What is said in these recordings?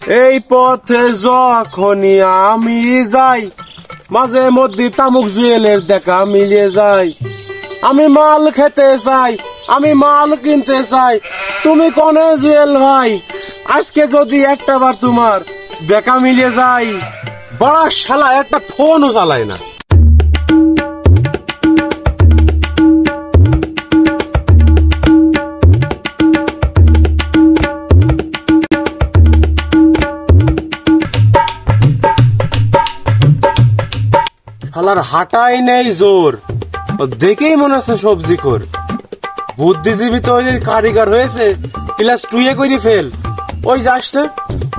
এই পথে যখনই আমি যাই, মাঝে মধ্যে তামুক জুয়েলের দেখা মিলিয়ে যায়। আমি মাল খেতে চাই, আমি মাল কিনতে চাই, তুমি কোনে জুয়েল ভাই? আজকে যদি একটা বার তোমার দেখা মিলিয়ে যায়, বড় শালা একটা ফোনও চালায় না। শালার হাঁটাই নেই জোর, দেখেই মনে হচ্ছে সবজি কর। বুদ্ধিজীবী তো ওই কারিগর হয়েছে, ক্লাস 2 এ করে ফেল। ওই যে আসছে,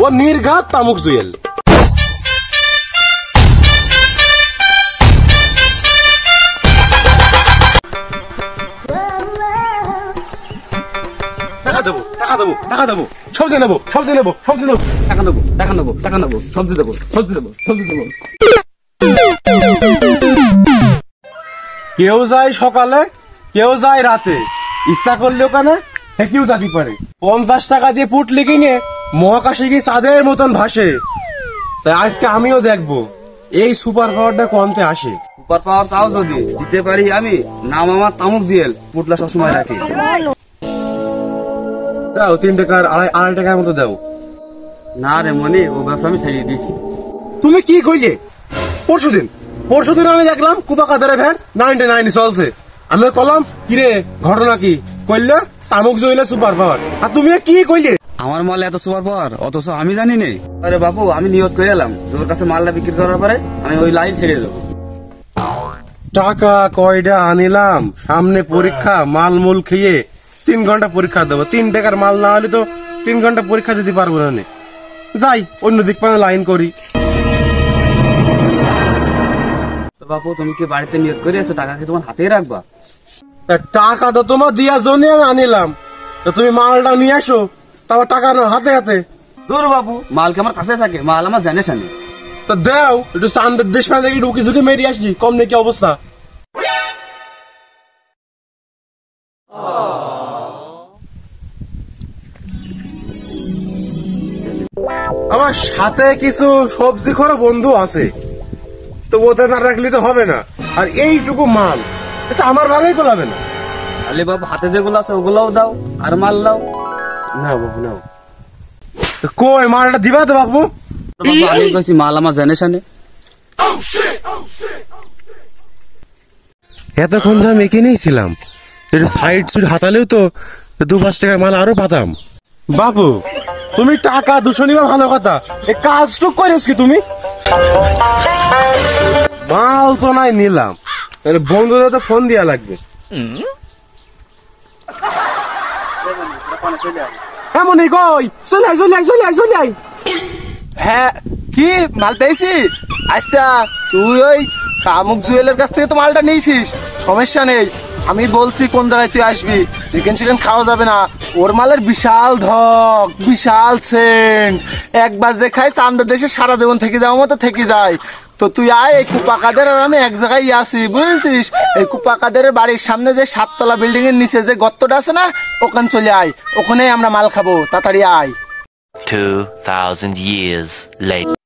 ও নির্ঘাত তামুক জুয়েল। টাকা দেবো, টাকা দেবো, টাকা দেবো, সবজি নেবো, সবজি নেবো, সবজি নেবো, টাকা নেবো, টাকা নেবো, টাকা নেবো, সবজি দেবো, সবজি দেবো, সবজি দেবো। কেউ যায় সকালে, কেউ যায় রাতে, ইচ্ছা করলে ওখানে কেউ যেতে পারে। 50 টাকা দিয়ে পুটলি কিনে মহাকাশে গিয়ে চাঁদের মতন ভাসে। তাই আজকে আমিও দেখবো এই সুপার পাওয়ারটা কোনতে আসে। সুপার পাওয়ার চাও যদি দিতে পারি আমি, নাম আমার তামুক জিয়েল, পুটলা সবসময় রাখি। দাও 3 টাকার, আড়াই টাকার মতো দাও। না রে মনি, ও ব্যবসা আমি ছাড়িয়ে দিয়েছি। তুমি কি কইলে? পরশুদিন আমি দেখলাম কুপাকাদারে ভ্যান 99 চলছে। আমি কলাম কিরে ঘটনা কি? কইলে তামুক জইলে সুপার পাওয়ার। আর তুমি কি কইলে? আমার মালে এত সুপার পাওয়ার, অথচ আমি জানি নেই। আরে বাপু, আমি নিয়ত করে এলাম ওর কাছে মালটা বিক্রি করার পরে আমি ওই লাইন ছেড়ে দেবো। টাকা কয়টা আনিলাম, সামনে পরীক্ষা, মাল মূল খেয়ে 3 ঘন্টা পরীক্ষা দেবো। 3 টাকার মাল না হলে তো 3 ঘন্টা পরীক্ষা দিতে পারবো না। যাই অন্য দিক পানে লাইন করি। বাপু, তুমি কি বাড়িতে নিয়ত করে আছো টাকা কি তোমার হাতেই রাখবা? টাকা তো তোমার দিয়ার জন্য আমি আনিলাম, তো তুমি মালটা নিয়ে আসো, তারপর টাকা নাও হাতে হাতে। দূর বাপু, মালকে আমার কাছে থাকে, মাল আমার জানে শানি। তো দেও একটু চান্দের দেশ পানে দেখি ঢুকি ঝুঁকি মেরে আসছি, কম নেই কি অবস্থা। আমার সাথে কিছু সবজি খোর বন্ধু আছে, তো ওতে না রাখলে তো হবে না। আর এইটুকু মাল এটা আমার ভাগেই কোলাবে না। আলে বাবু, হাতে যেগুলো আছে ওগুলাও দাও, আর মাল দাও। না বাবু নাও। কই মালটা দিবা তো বাবু? বাবু, আমি কইছি মাল আমার জানে শানি। এতক্ষণ তো আমি এখানেই ছিলাম, একটু সাইড সুইড হাতালেও তো 2-5 টাকার মাল আরো পাতাম। বাবু তুমি টাকা 200 নিবা ভালো কথা, এই কাজটুক করেছ কি তুমি? মাল তো নাই নিলাম, বন্ধুরা তো ফোন দিয়া লাগবে। এমন কই চলে আয়, চলে আয়, চলে আয়, চলে আয়। হ্যাঁ, কি মাল পেয়েছি? আচ্ছা, তুই ওই তামুক জুয়েলের কাছ থেকে তো মালটা নিয়েছিস, সমস্যা নেই। আমি বলছি কোন জায়গায় তুই আসবি, চিকেন চিকেন খাওয়া যাবে না। ওর মালের বিশাল ধক, বিশাল সেন্ট, একবার যে খাই চান্দের দেশে সারা জীবন থেকে যাওয়ার মতো থেকে যায়। তো তুই আয়, এই কুপাকাদের আর আমি এক জায়গায় আসি, বুঝেছিস? এই কুপাকাদের বাড়ির সামনে যে 7 তলা বিল্ডিং এর নিচে যে গর্তটা আছে না, ওখানে চলে আয়, ওখানেই আমরা মাল খাবো, তাড়াতাড়ি আয়। 2000 years later.